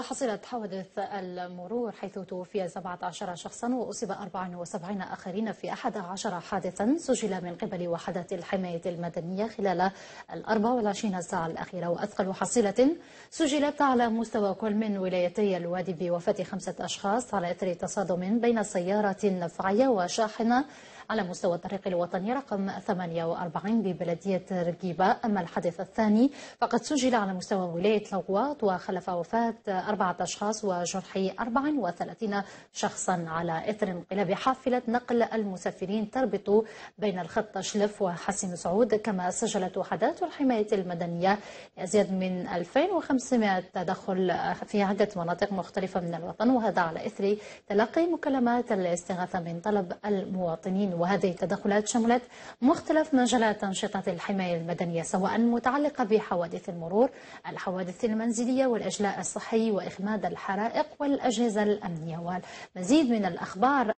حصلت حوادث المرور حيث توفي 17 شخصا وأصيب 74 آخرين في 11 حادثا سجل من قبل وحدات الحماية المدنية خلال 24 ساعة الأخيرة. وأثقل حصيلة سجلت على مستوى كل من ولايتي الوادي بوفاة 5 أشخاص على إثر تصادم بين سيارة نفعية وشاحنة على مستوى الطريق الوطني رقم 48 ببلدية رقيبة. أما الحادث الثاني فقد سجل على مستوى ولاية لغواط وخلف وفاة 4 أشخاص وجرح 34 شخصا على إثر انقلاب حافلة نقل المسافرين تربط بين الخط شلف وحسن سعود. كما سجلت وحدات الحماية المدنية أزيد من 2500 تدخل في عدة مناطق مختلفة من الوطن، وهذا على إثر تلقي مكالمات الاستغاثة من طلب المواطنين. وهذه التدخلات شملت مختلف مجالات أنشطة الحماية المدنية سواء متعلقة بحوادث المرور، الحوادث المنزلية والإجلاء الصحي وإخماد الحرائق والأجهزة الأمنية. والمزيد من الأخبار